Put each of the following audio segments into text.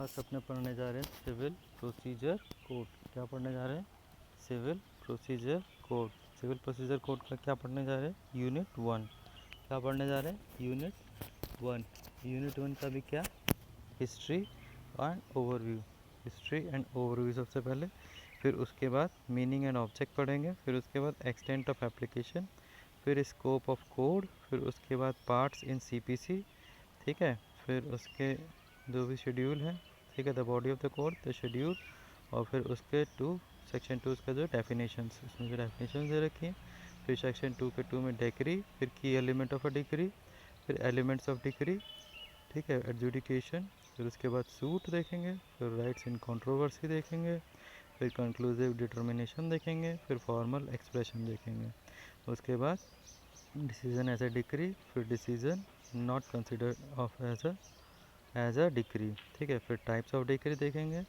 आज अपने पढ़ने जा रहे हैं सिविल प्रोसीजर कोड। क्या पढ़ने जा रहे हैं? Civil procedure code. Civil procedure code का क्या पढ़ने जा रहे हैं? यूनिट 1। क्या पढ़ने जा रहे हैं? यूनिट 1। यूनिट 1 का भी क्या? History and overview. History and overview सबसे पहले, फिर उसके बाद मीनिंग एंड ऑब्जेक्ट पढ़ेंगे, फिर उसके बाद एक्सटेंट ऑफ एप्लीकेशन, फिर स्कोप ऑफ कोड, फिर उसके बाद पार्ट्स इन सीपीसी। ठीक है, फिर उसके जो भी शेड्यूल है, ठीक है, the body of the code, the schedule, और फिर उसके सेक्शन 2 उसका जो डेफिनेशंस, उसमें जो डेफिनेशंस दे रखी है, फिर सेक्शन 2 के 2 में डिक्री, फिर की एलिमेंट ऑफ अ डिक्री, फिर एलिमेंट्स ऑफ डिक्री, ठीक है, एडजुडिकेशन, फिर उसके बाद सूट देखेंगे, फिर राइट्स इन कंट्रोवर्सी देखेंगे, फिर कंक्लूसिव डिटर्मिनेशन देखेंगे, फिर फॉर्मल एक्सप्रेशन देखेंगे, उसके बाद डिसीजन एज ए डिक्री, फिर decision not considered of as a decree. ठीक है, फिर टाइप्स ऑफ डिक्री देखेंगे,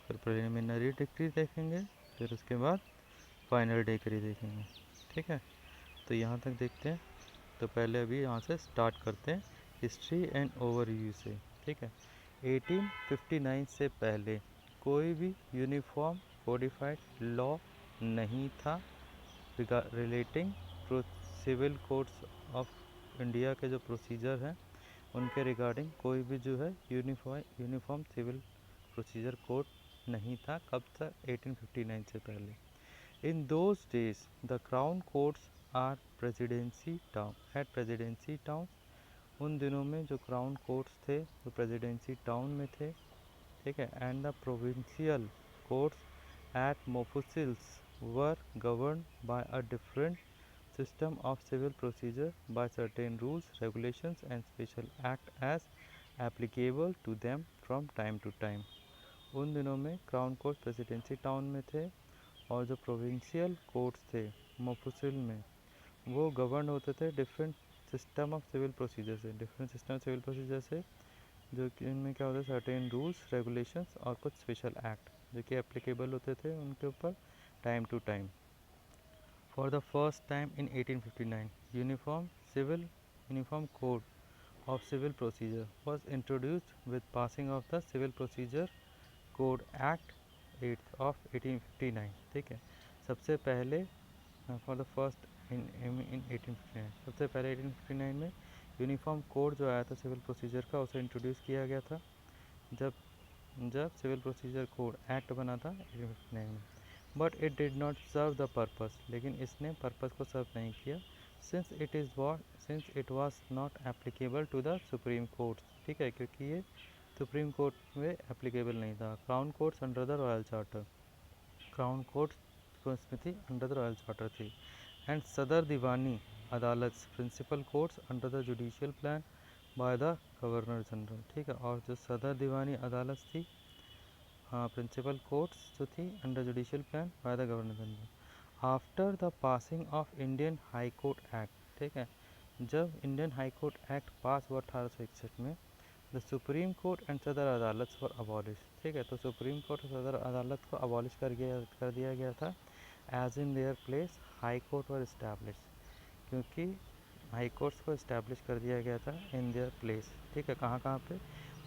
फिर प्रिलिमिनरी डिक्री देखेंगे, फिर उसके बाद फाइनल डिक्री देखेंगे। ठीक है, तो यहाँ तक देखते हैं। तो पहले अभी यहाँ से स्टार्ट करते हैं हिस्ट्री एंड ओवरव्यू से। ठीक है, 1859 से पहले कोई भी यूनिफॉर्म कोडिफाइड लॉ नहीं था relating civil codes of India के जो प्रोसीजर हैं उनके रिगार्डिंग कोई भी जो है यूनिफॉर्म सिविल प्रोसीजर कोड नहीं था। कब तक? 1859 से पहले। In those days the crown courts are presidency town at presidency town. उन दिनों में जो क्राउन कोर्ट्स थे वो प्रेसिडेंसी टाउन में थे। ठीक है, and the provincial courts at mofussils were govern by a different system of civil procedure by certain rules, regulations and special act as applicable to them from time to time. उन दिनों में crown court presidency town में थे और जो provincial courts थे मोफुसिल में, वो गवर्न होते थे different system of civil procedure से, different system of civil procedure से, जो कि इनमें क्या होता है, सर्टेन रूल्स, रेगुलेशंस और कुछ स्पेशल एक्ट जो कि एप्लीकेबल होते थे उनके ऊपर time to time. For the first time in 1859, Uniform Code of Civil Procedure was introduced with passing of the Civil Procedure Code Act 8 of 1859. ठीक है, सबसे पहले फॉर द फर्स्ट इन 1859, सबसे पहले 1859 में यूनिफॉर्म कोड जो आया था सिविल प्रोसीजर का उसे इंट्रोड्यूस किया गया था जब जब सिविल प्रोसीजर कोड एक्ट बना था 1859 में। But it did not serve the purpose, लेकिन इसने पर्पस को सर्व नहीं किया, since it was not applicable to the supreme court. ठीक है, क्योंकि ये सुप्रीम कोर्ट में एप्लीकेबल नहीं था। Crown courts under the royal charter, crown courts इसमें थी अंडर द रॉयल चार्टर थी, and Sadar Diwani Adalat principal courts under the judicial plan by the governor general. ठीक है, और जो सदर दीवानी अदालत थी, हाँ, प्रिंसिपल कोर्ट्स जो थी under judicial plan by the governor general after the passing of Indian high court act. ठीक है, जब इंडियन हाई कोर्ट एक्ट पास हुआ 1861 में, द सुप्रीम कोर्ट एंड सदर अदालत फॉर अबॉलिश। ठीक है, तो सुप्रीम कोर्ट और सदर अदालत को अबॉलिश कर दिया गया था। As in their place high court were establish, क्योंकि हाई कोर्ट्स को इस्टेब्लिश कर दिया गया था इन देयर प्लेस। ठीक है, कहाँ कहाँ पे?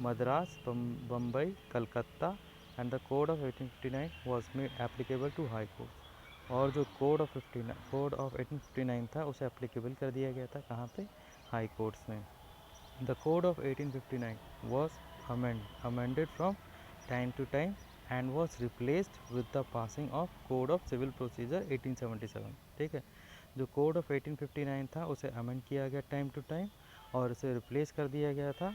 Madras, Bombay, Calcutta, and the code of 1859 was made applicable to high court. और जो कोड ऑफ 1859 था उसे एप्लीकेबल कर दिया गया था कहाँ पे? हाई कोर्ट्स में। The code of 1859 was amended from time to time and was replaced with the passing of code of civil procedure 1877। ठीक है, जो कोड ऑफ 1859 था उसे अमेंड किया गया टाइम टू टाइम और उसे रिप्लेस कर दिया गया था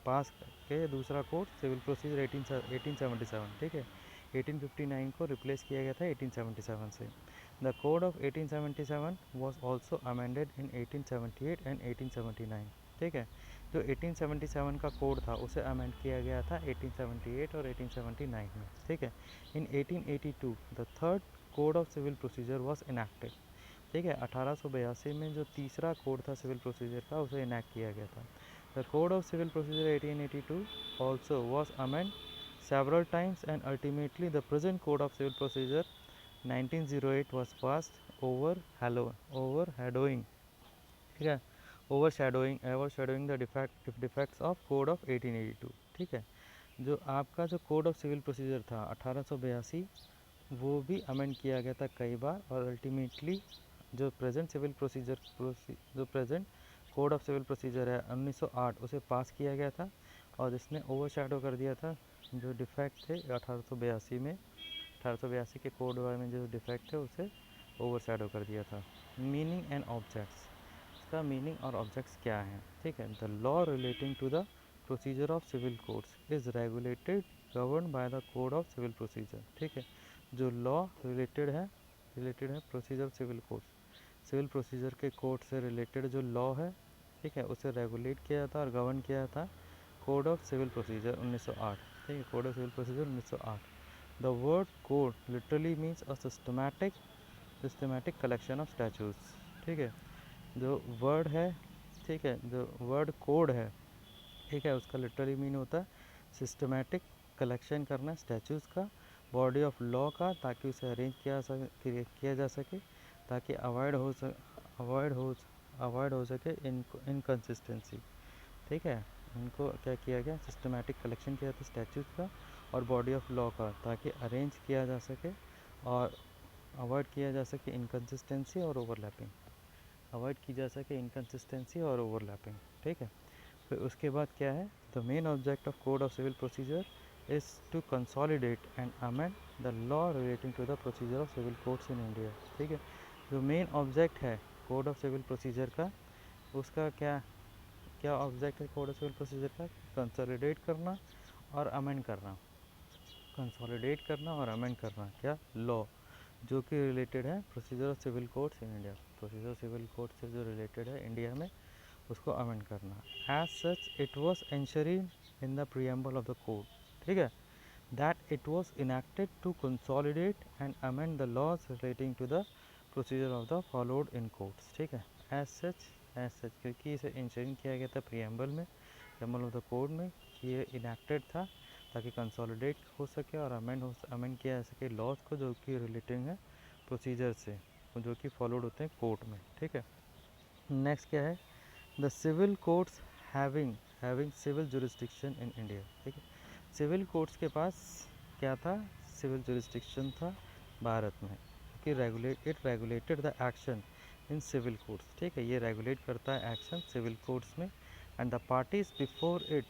पास के दूसरा कोड सिविल प्रोसीजर 1877। ठीक है, 1859 को रिप्लेस किया गया था 1877 से। The code of 1877 was also amended in 1878 and 1879। ठीक है, जो 1877 का कोड था उसे अमेंड किया गया था 1878 और 1879 में। ठीक है, in 1882 the third code of civil procedure was enacted. ठीक है, 1882 में जो तीसरा कोड था सिविल प्रोसीजर का उसे इनैक्ट किया गया था। The code of civil procedure 1882 also was amended several times and ultimately the present code of civil procedure 1908 was passed overshadowing, ठीक है, overshadowing the defects of code of 1882। ठीक है, जो आपका जो कोड ऑफ सिविल प्रोसीजर था 1882, वो भी अमेंड किया गया था कई बार, और अल्टीमेटली जो प्रेजेंट सिविल प्रोसीजर जो present code of civil procedure है 1908, उसे पास किया गया था, और इसने ओवरशैडो कर दिया था जो डिफेक्ट थे 1882 में। 1882 के कोड में जो डिफेक्ट थे उसे ओवरशैडो कर दिया था। मीनिंग एंड ऑब्जेक्ट्स, इसका मीनिंग और ऑब्जेक्ट्स क्या हैं, ठीक है। The law relating to the procedure of civil codes is regulated govern by the code of civil procedure, ठीक है। जो लॉ रिलेटेड है procedure of civil codes, civil procedure के कोड से रिलेटेड जो लॉ है, ठीक है, उसे रेगुलेट किया जाता और गवर्न किया जाता कोड ऑफ सिविल प्रोसीजर 1908, ठीक है, code of civil procedure 1908। The word code literally means a systematic collection of statutes, ठीक है। जो वर्ड है, ठीक है, जो वर्ड कोड है, ठीक है, उसका लिटरली मीन होता है सिस्टमैटिक कलेक्शन करना स्टैचूज़ का, बॉडी ऑफ लॉ का, ताकि उसे अरेंज किया जा सके, ताकि अवॉइड हो सके इनकन्सिस्टेंसी, ठीक है। इनको क्या किया गया, सिस्टमैटिक कलेक्शन किया था स्टैचूज़ का और बॉडी ऑफ लॉ का, ताकि अरेंज किया जा सके और अवॉइड किया जा सके इनकन्सिस्टेंसी और ओवरलैपिंग, ठीक है। फिर उसके बाद क्या है, the main object of code of civil procedure is to consolidate and amend the law relating to the procedure of civil codes in India, ठीक है। जो मेन ऑब्जेक्ट है कोड ऑफ सिविल प्रोसीजर का, उसका क्या क्या ऑब्जेक्ट है code of civil procedure का, कंसोलिडेट करना और अमेंड करना, क्या लॉ जो कि रिलेटेड है procedure of civil codes in India, procedure of civil code से जो रिलेटेड है इंडिया में, उसको अमेंड करना। As such it was ensuring in the preamble of the code, ठीक है, that it was enacted to consolidate and amend the laws relating to the procedure of the followed in codes, ठीक है। As such क्योंकि इसे ensuring किया गया था preamble of the code में, कि ये इनैक्टेड था ताकि कंसोलिडेट हो सके और अमेंड किया जा सके लॉज को जो कि रिलेटिंग है प्रोसीजर से, जो कि फॉलोड होते हैं कोर्ट में, ठीक है। नेक्स्ट क्या है, the civil courts having civil jurisdiction in India, ठीक है। सिविल कोर्ट्स के पास क्या था, सिविल जुरिस्डिक्शन था भारत में, कि regulated the action in civil courts, ठीक है, ये रेगुलेट करता है एक्शन सिविल कोर्ट्स में, and the parties before it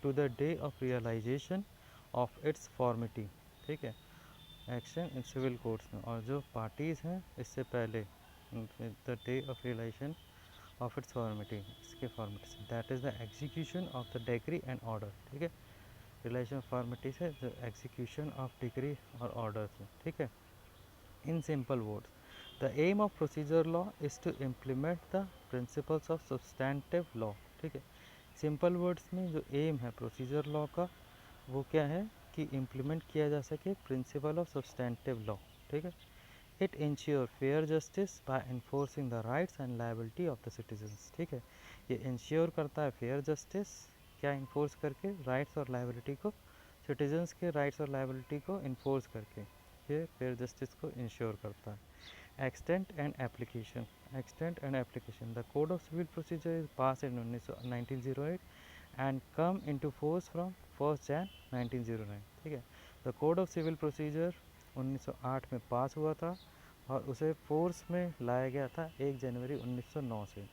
to the day of realization of its फॉर्मिटी, ठीक है, एक्शन इन सिविल कोर्ट्स में, और जो पार्टीज़ हैं इससे पहले the day of realization of its फॉर्मिटी, इसके फॉर्मिटी, that is the execution of the decree and order, ठीक है, रिलेशन फॉर्मिटी से जो एग्जीक्यूशन ऑफ डिग्री और ऑर्डर से, ठीक है। In simple words, the aim of procedure law is to implement the principles of substantive law, ठीक है। सिंपल वर्ड्स में जो एम है प्रोसीजर लॉ का, वो क्या है कि इम्प्लीमेंट किया जा सके प्रिंसिपल ऑफ सब्सटैंटिव लॉ, ठीक है। It ensure fair justice by enforcing the rights and liability of the citizens, ठीक है, ये इंश्योर करता है फेयर जस्टिस, क्या इन्फोर्स करके, राइट्स और लायबिलिटी को, सिटीजन्स के राइट्स और लायबिलिटी को इन्फोर्स करके ये फेयर जस्टिस को इंश्योर करता है। Extent and application, the code of civil procedure is pass in 1908 and come into force from 1 Jan 1909, ठीक है। The code of civil procedure 1908 में पास हुआ था और उसे फोर्स में लाया गया था 1 जनवरी 1909 से।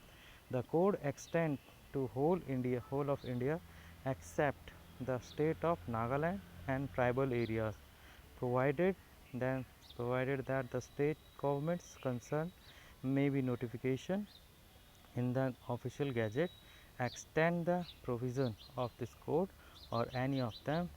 The code extend to whole of India except the state of Nagaland and tribal areas, provided provided that the state governments concerned may be notification in the official gazette extend the provision of this code or any of them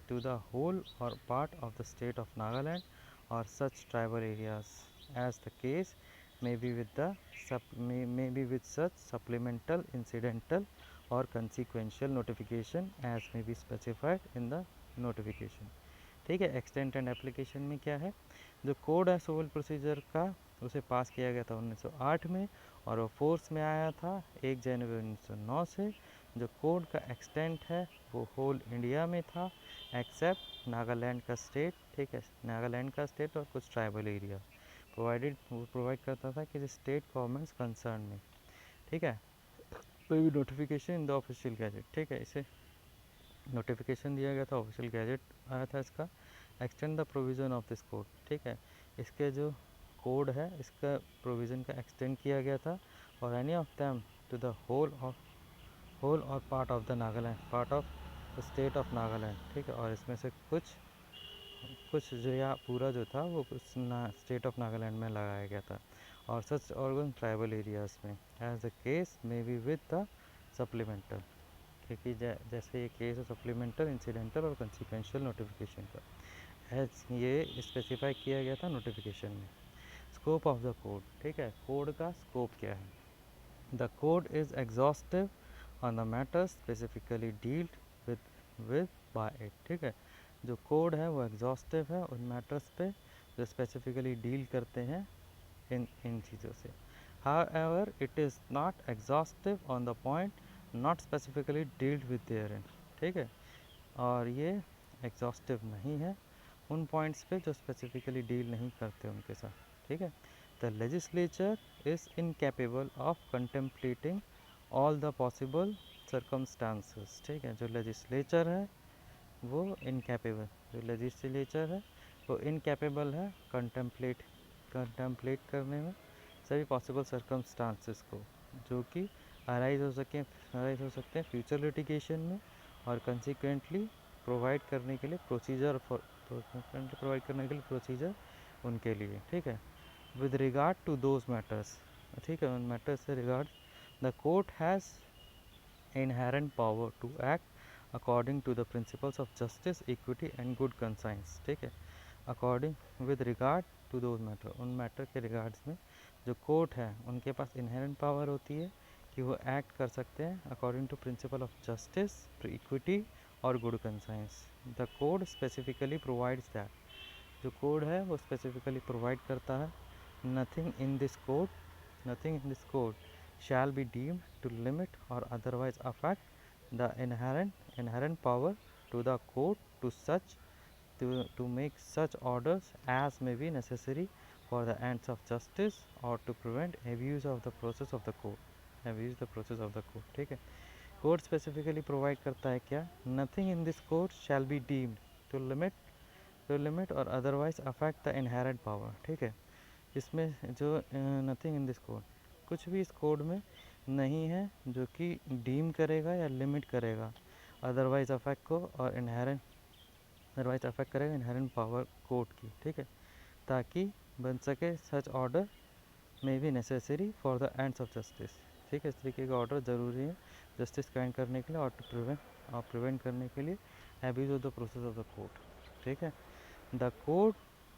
to the whole or part of the state of Nagaland or such tribal areas as the case may be with such supplemental, incidental or consequential notification as may be specified in the notification, ठीक है। Extent and application में क्या है, जो code है civil procedure का, उसे पास किया गया था 1908 में और वो फोर्स में आया था 1 जनवरी 1909 से। जो कोड का एक्सटेंट है वो होल इंडिया में था एक्सेप्ट नागालैंड का स्टेट, ठीक है, नागालैंड का स्टेट और कुछ ट्राइबल एरिया, प्रोवाइड करता था कि स्टेट गवर्नमेंट्स कंसर्न में, ठीक है, कोई भी notification in the official gazette, ठीक है। इसे नोटिफिकेशन दिया गया था, ऑफिशियल गैजेट आया था इसका, extend the provision of this code, ठीक है, इसके जो कोड है इसका प्रोविज़न का एक्सटेंड किया गया था, और any of them to the whole or part of the Nagaland, part of the state of Nagaland, ठीक है, और इसमें से कुछ जो या पूरा जो था वो स्टेट ऑफ नागालैंड में लगाया गया था, और सच ऑर्गन ट्राइबल एरियाज़ में, as the case may be with the supplemental, क्योंकि जैसे ये केस है सप्लीमेंटल, इंसिडेंटल और कंसिक्वेंशियल नोटिफिकेशन का, एज ये स्पेसिफाई किया गया था नोटिफिकेशन में। स्कोप ऑफ द कोड, ठीक है, कोड का स्कोप क्या है? The code is exhaustive on the matter specifically dealt with by it, ठीक है, जो कोड है वो एग्जॉस्टिव है उन मैटर्स पे जो स्पेसिफिकली डील करते हैं इन चीज़ों से। However, it is not exhaustive on the point not specifically dealt with therein, ठीक है, और ये एग्जॉस्टिव नहीं है उन पॉइंट्स पे जो स्पेसिफिकली डील नहीं करते उनके साथ, ठीक है। The legislature is incapable of contemplating all the possible circumstances, ठीक है, जो लेजिस्लेचर है वो इनकेपेबल, जो लेजिस्लेचर है वो इनकेपेबल है कंटेम्पलेट करने में सभी पॉसिबल सर्कमस्टांसेस को जो कि अराइज हो सकते हैं फ्यूचर लिटिगेशन में, और कंसिक्वेंटली प्रोवाइड करने के लिए प्रोसीजर उनके लिए, ठीक है। With regard to those matters, ठीक है, उन मैटर्स से regard the court has inherent power to act according to the principles of justice, equity and good conscience, ठीक है, according with regard to those matter, उन मैटर के regards में जो कोर्ट है उनके पास इनहेरेंट पावर होती है कि वो एक्ट कर सकते हैं according to principle of justice, equity और good conscience. The code specifically provides that, जो कोड है वो स्पेसिफिकली प्रोवाइड करता है, nothing in this code shall be deemed to limit or otherwise affect the inherent power to the court to make such orders as may be necessary for the ends of justice or to prevent abuse of the process of the court, ठीक है। Court specifically provide करता है क्या? Nothing in this code shall be deemed to limit or otherwise affect the inherent power, ठीक है, इसमें जो nothing in this code, कुछ भी इस कोड में नहीं है जो कि डीम करेगा या लिमिट करेगा अदरवाइज अफेक्ट को, और अदरवाइज अफेक्ट करेगा इनहेरेंट पावर कोर्ट की, ठीक है, ताकि बन सके सच ऑर्डर में भी necessary for the ends of justice, ठीक है, इस तरीके का ऑर्डर ज़रूरी है जस्टिस कायम करने के लिए और टू प्रिवेंट करने के लिए abuse of the process of the court, ठीक है।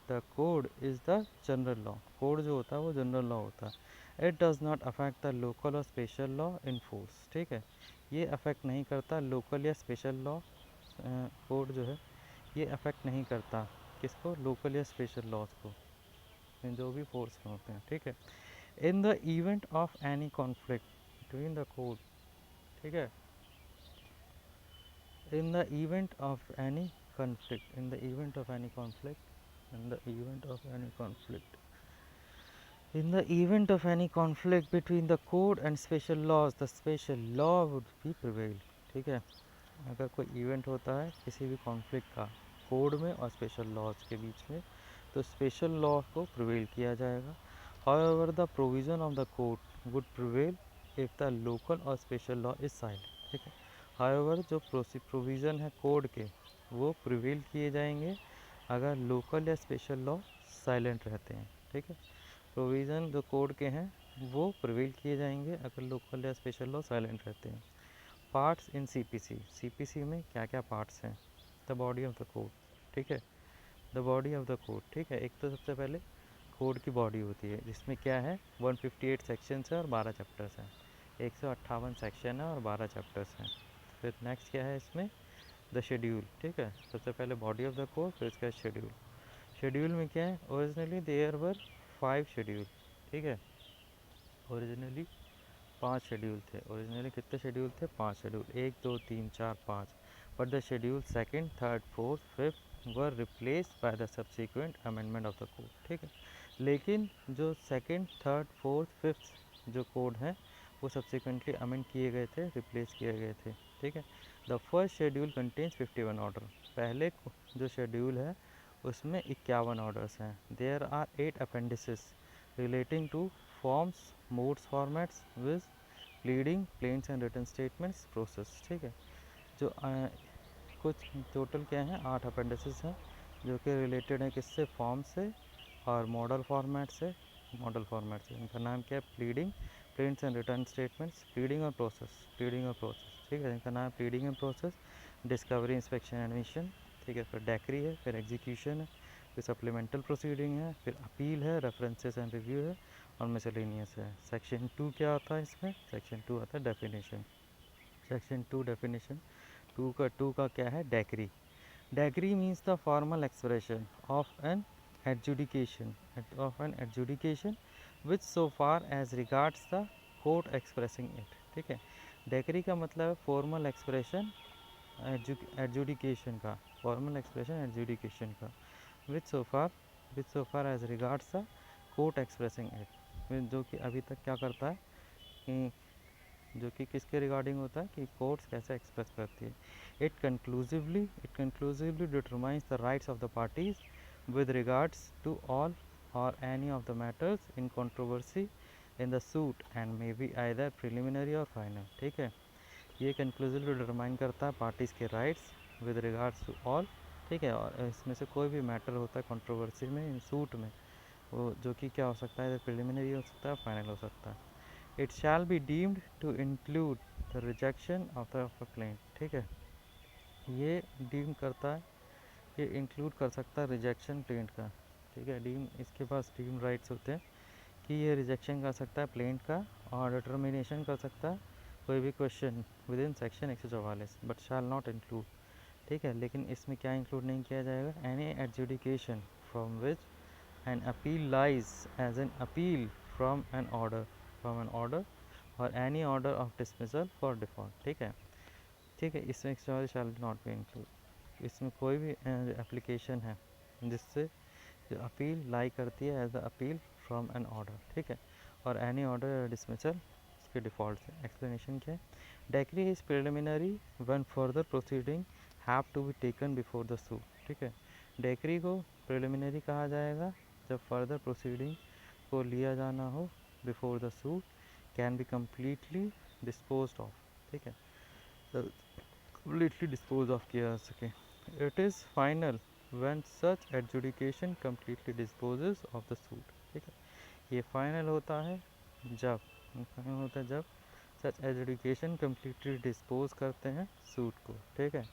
The code is the general law, code जो होता है वो जनरल लॉ होता है। It does not affect the local और स्पेशल लॉ इन फोर्स, ठीक है, ये अफेक्ट नहीं करता लोकल या स्पेशल लॉ, कोड जो है ये अफेक्ट नहीं करता किसको, लोकल या स्पेशल लॉज को, जो भी फोर्स में होते हैं, ठीक है। In the event of any conflict between the code, ठीक है, in the event of any conflict in the event of any conflict in the event of any conflict in the event of any conflict between the code and special laws, the special law would be prevail, ठीक है, अगर कोई event होता है किसी भी conflict का code में और स्पेशल लॉज के बीच में, तो स्पेशल लॉ को प्रिवेल किया जाएगा। However the provision of the code would prevail if the local और स्पेशल लॉ इज साइलेंट, ठीक है, हाउएवर जो प्रोविज़न है कोड के वो प्रिवेल किए जाएंगे अगर लोकल या स्पेशल लॉ साइलेंट रहते हैं, ठीक है, प्रोविज़न जो कोड के हैं वो प्रिवेल किए जाएंगे अगर लोकल या स्पेशल लॉ साइलेंट रहते हैं। पार्ट्स इन सीपीसी में क्या क्या पार्ट्स हैं? The body of the code, ठीक है, the body of the code, ठीक है, एक तो सबसे पहले कोड की बॉडी होती है जिसमें क्या है 158 सेक्शंस है और 12 चैप्टर्स हैं, 158 सेक्शन है और 12 चैप्टर्स हैं। फिर नेक्स्ट क्या है इसमें, द शेड्यूल, ठीक है, सबसे पहले बॉडी ऑफ द कोड, फिर इसका शेड्यूल। शेड्यूल में क्या है, ओरिजिनली देयर वर 5 शेड्यूल, ठीक है, ओरिजिनली 5 शेड्यूल थे, ओरिजिनली कितने शेड्यूल थे, 5 schedule, 1 2 3 4 5, but the schedule second third fourth fifth were replaced by the subsequent amendment of the code, ठीक है, लेकिन जो सेकंड थर्ड फोर्थ फिफ्थ जो कोड हैं वो सब्सिक्वेंटली अमेंड किए गए थे, रिप्लेस किए गए थे, ठीक है। The first schedule contains 51 order, पहले जो शेड्यूल है उसमें 51 ऑर्डर्स हैं। There are 8 appendices relating to forms, modes, formats with pleading, plaints and written statements process. ठीक है, जो कुछ टोटल क्या है, 8 अपेंडिसेस हैं जो कि रिलेटेड है किससे, फॉर्म से और मॉडल फॉर्मेट से। इनका नाम क्या है, pleading, plaints and written statements, pleading और प्रोसेस। ठीक है, इनका नाम pleading and process, discovery, inspection, admission. ठीक है, फिर डेक्री है, फिर एग्जीक्यूशन है, फिर सप्लीमेंटल प्रोसीडिंग है, फिर अपील है, रेफरेंसेस एंड रिव्यू है और मिसलेनियस है। सेक्शन 2 क्या आता है इसमें, सेक्शन 2 आता है डेफिनेशन। सेक्शन 2 डेफिनेशन, टू का क्या है, decree. Degree means the formal expression of an adjudication which so far as regards the court expressing it। ठीक है, डेक्री का मतलब है फॉर्मल एक्सप्रेशन एडजुडिकेशन का, which so far as regards the court expressing it, जो कि अभी तक क्या करता है कि जो कि किसके रिगार्डिंग होता है कि कोर्ट्स कैसे एक्सप्रेस करती है। It conclusively determines the rights of the parties with regards to all or any of the matters in controversy in the suit and may be either preliminary or final. ठीक है, ये conclusively determine करता है parties के rights with regards to all. ठीक है, और इसमें से कोई भी मैटर होता है कंट्रोवर्सी में, इन सूट में, वो जो कि क्या हो सकता है, प्रिलिमिनरी हो सकता है, फाइनल हो सकता है। It shall be deemed to include the rejection of the claim. ठीक है, ये डीम करता है, ये इंक्लूड कर सकता है रिजेक्शन प्लेंट का। ठीक है, डीम, इसके पास डीम राइट्स होते हैं कि ये रिजेक्शन कर सकता है प्लेंट का और डिटर्मिनेशन कर सकता है कोई भी question within section 144, but shall not include. ठीक है, लेकिन इसमें क्या इंक्लूड नहीं किया जाएगा, any adjudication from which an appeal lies as an appeal from an order or any order of dismissal for default. ठीक है, इसमें शैल नॉट बी इंक्लूड, इसमें कोई भी एप्लीकेशन है जिससे जो अपील लाई करती है as a appeal from an order. ठीक है, और एनी ऑर्डर डिसमिसल इसके डिफ़ॉल्ट से। एक्सप्लेनेशन क्या है, decree is preliminary when further proceeding have to be taken before the suit. ठीक है, डेक्री को प्रिलिमिनरी कहा जाएगा जब फर्दर प्रोसीडिंग को लिया जाना हो before the suit can be completely dispose of. ठीक है, कम्प्लीटली डिस्पोज ऑफ किया जा सके। It is final when such adjudication completely disposes of the suit। ठीक है, ये फाइनल होता है जब सच एजुडिकेशन कम्प्लीटली डिस्पोज करते हैं सूट को। ठीक है,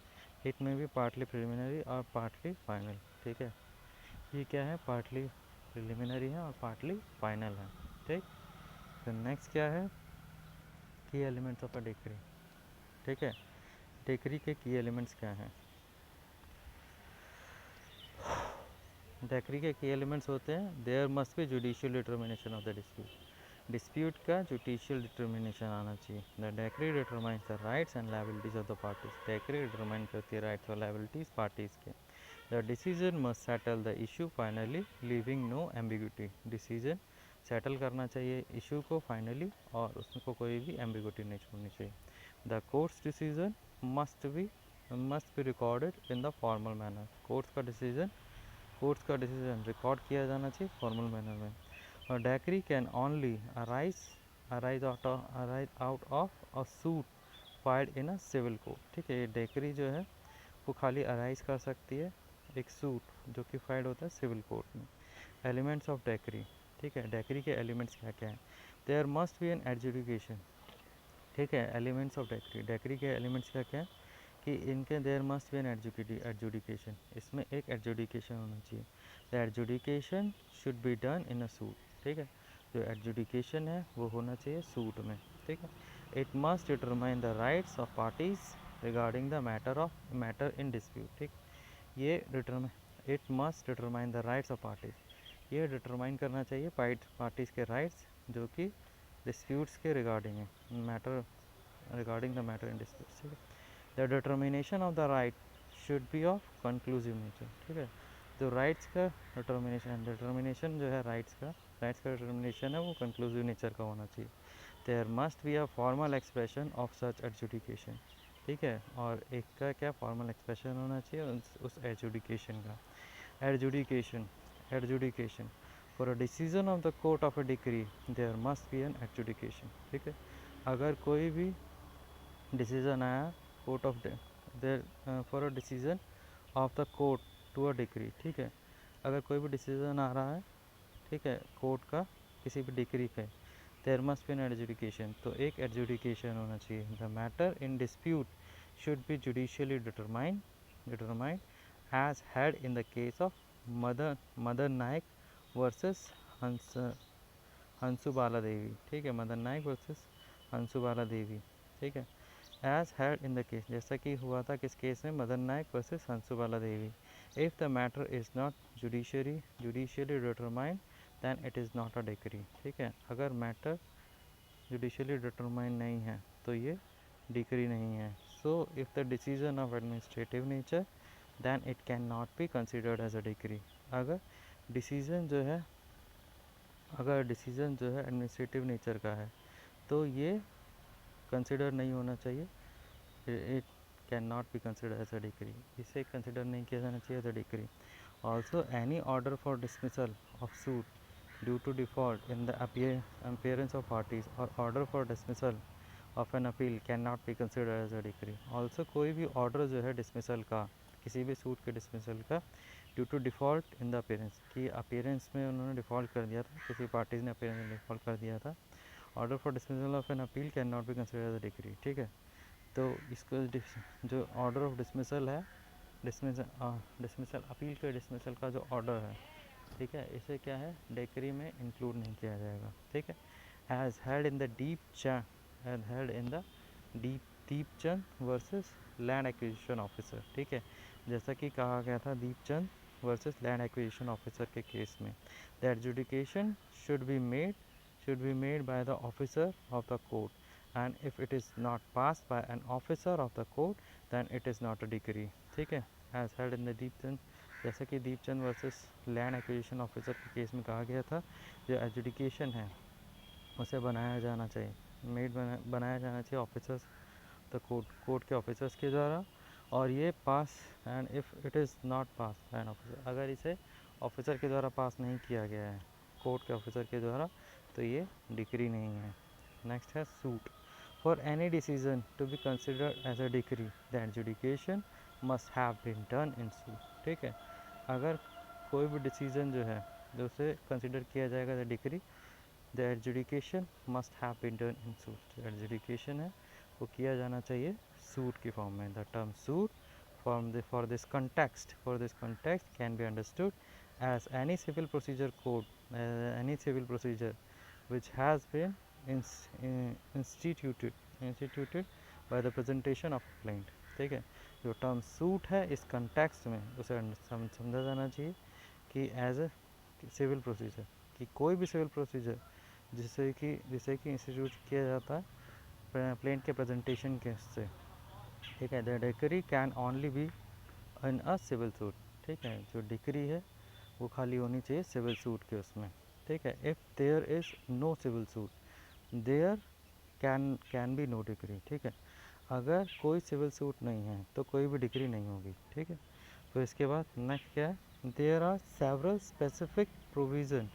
इट में भी पार्टली प्रिलिमिनरी और पार्टली फाइनल। ठीक है, ये क्या है, पार्टली प्रिलिमिनरी है और पार्टली फाइनल है। ठीक, तो नेक्स्ट क्या है, की एलिमेंट्स ऑफ अ डिक्री। ठीक है, डिक्री के की एलिमेंट्स क्या हैं, डेक्री के की एलिमेंट्स होते हैं, there must be judicial determination of the dispute का जुडिशियल डिटर्मिनेशन आना चाहिए। The decree determines the rights and liabilities of the parties, decree determine करती है राइट्स और लायबिलिटीज पार्टीज के। The decision must settle the issue finally leaving no ambiguity, decision settle करना चाहिए issue को फाइनली और उसको कोई भी एम्बिग्यूटी नहीं छोड़नी चाहिए। The courts decision must be recorded in the formal manner, courts का डिसीजन रिकॉर्ड किया जाना चाहिए फॉर्मल मैनर में। और decree can only arise out of a suit filed in a civil court. ठीक है, ये डेक्री जो है वो खाली अराइज कर सकती है एक सूट जो कि फाइल्ड होता है सिविल कोर्ट में। Elements of decree. ठीक है, डेक्री के एलिमेंट्स क्या क्या हैं, there must be an adjudication. ठीक है, एलिमेंट्स ऑफ डेक्री के एलिमेंट्स क्या क्या हैं कि इनके there must be an adjudication, इसमें एक एडजुडिकेशन होना चाहिए। The adjudication should be done in a suit. ठीक है, जो एडजुडिकेशन है वो होना चाहिए सूट में। ठीक है, it must determine the rights of parties regarding the matter in dispute. ठीक, ये it must determine the rights of parties, ये डिटरमाइन करना चाहिए पार्टीज़ के राइट्स जो कि डिस्प्यूट्स के रिगार्डिंग है, matter regarding the matter in disputes. ठीक है, the determination of the right should be of conclusive nature. ठीक है, जो राइट्स का डिटर्मिनेशन जो है राइट्स का डिटर्मिनेशन है वो कंक्लूसिव नेचर का होना चाहिए। There must be a formal expression of such adjudication. ठीक है, और एक का क्या फॉर्मल एक्सप्रेशन होना चाहिए उस एडजुडिकेशन का। Adjudication, adjudication for a decision of the court of a decree there must be an adjudication. ठीक है, अगर कोई भी डिसीजन आया court of there for a decision of the court to a decree, ठीक है, अगर कोई भी डिसीजन आ रहा है, ठीक है, कोर्ट का किसी भी डिक्री पे, there must be an adjudication, तो एक एडजुडिकेशन होना चाहिए। The matter in dispute should be judicially determined as had in the case of Madan Nayak versus Hans Hansubala Devi. ठीक है, मदन नायक वर्सेस हंसुबाला देवी। ठीक है, as had in the case, जैसा कि हुआ था किस केस में, Madan Nayak versus Hansubala Devi. If the matter is not judicially determined then it is not a decree. ठीक है, अगर मैटर जुडिशियली डिटरमाइंड नहीं है तो ये डिक्री नहीं है। So if the decision of administrative nature then it can not be considered as a decree. अगर डिसीजन जो है एडमिनिस्ट्रेटिव नेचर का है तो ये कंसिडर नहीं होना चाहिए, it can not be consider as a decree, इसे कंसिडर नहीं किया जाना चाहिए as a decree. Also any order for dismissal of suit due to default in the appearance of parties or order for dismissal of an appeal can not be consider as a decree. Also कोई भी order जो है dismissal का, किसी भी suit के dismissal का, due to default in the appearance, कि अपीयरेंस में उन्होंने डिफ़ॉल्ट कर दिया था, किसी पार्टीज़ ने अपीयरेंस में डिफ़ॉल्ट कर दिया था, order for dismissal of an appeal can not be consider as a decree. ठीक है, तो इसको जो ऑर्डर ऑफ डिसमिसल है, डिसमिसल अपील के डिसमिसल का जो ऑर्डर है, ठीक है, इसे क्या है, डिक्री में इंक्लूड नहीं किया जाएगा। ठीक है, as held in the Deepchand versus land acquisition officer. ठीक है, जैसा कि कहा गया था Deepchand versus land acquisition officer के केस में, the adjudication should be made by the officer of the court and if it is not passed by an officer of the court then it is not a decree। ठीक है, as held in the Deepchand, जैसे कि Deepchand versus land acquisition officer के case में कहा गया था, जो एजुडिकेशन है उसे बनाया जाना चाहिए, बनाया जाना चाहिए ऑफिसर्स द कोर्ट के ऑफिसर्स के द्वारा, और ये pass, and if it is not pass by an officer, अगर इसे ऑफिसर के द्वारा पास नहीं किया गया है, कोर्ट के ऑफिसर के द्वारा, तो ये डिक्री नहीं है। नेक्स्ट है suit. For any decision to be considered as a decree, the adjudication must have been done in suit। ठीक है, अगर कोई भी डिसीजन जो है जो उसे कंसिडर किया जाएगा as decree, the adjudication must have been done in suit. जो एडजुडिकेशन है वो किया जाना चाहिए सूट की फॉर्म में। The term suit for this context can be understood as any civil procedure which has been instituted by the presentation of complaint। ठीक है, जो टर्म सूट है इस कंटेक्स्ट में उसे समझा जाना चाहिए कि एज ए सिविल प्रोसीजर, कि कोई भी सिविल प्रोसीजर जिसे कि इंस्टीट्यूट किया जाता है प्लेंट के प्रेजेंटेशन के से। ठीक है, the decree can only be in a civil suit. ठीक है, जो डिक्री है वो खाली होनी चाहिए सिविल सूट के उसमें। ठीक है, if there is no civil suit there can be no decree. ठीक है, अगर कोई सिविल सूट नहीं है तो कोई भी डिक्री नहीं होगी। ठीक है, तो इसके बाद नेक्स्ट क्या है, there are several specific provision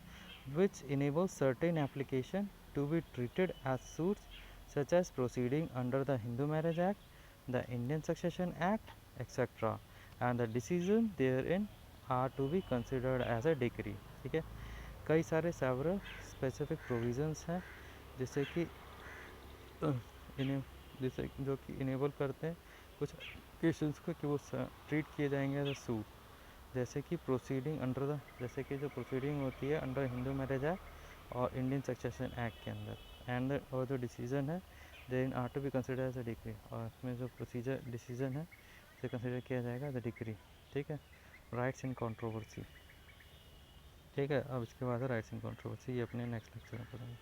which enable certain application to be treated as suits such as proceeding under the Hindu Marriage Act, the Indian Succession Act, etc. and the decision therein are to be considered as a decree। ठीक है, कई सारे several specific provisions हैं जिससे कि जिसे जो कि इनेबल करते हैं कुछ केसेस को कि वो ट्रीट किए जाएंगे एज अ सूट, जैसे कि प्रोसीडिंग अंडर द, जैसे कि जो प्रोसीडिंग होती है अंडर हिंदू मैरिज एक्ट और इंडियन सक्सेशन एक्ट के अंदर, एंड और जो डिसीजन है then are to be consider as a decree, और इसमें जो प्रोसीजर डिसीजन है उसे कंसिडर किया जाएगा एज अ डिक्री। ठीक है, राइट्स इन कंट्रोवर्सी। ठीक है, अब इसके बाद है राइट्स इन कंट्रोवर्सी, ये अपने नेक्स्ट लेक्चर में पढ़ेंगे।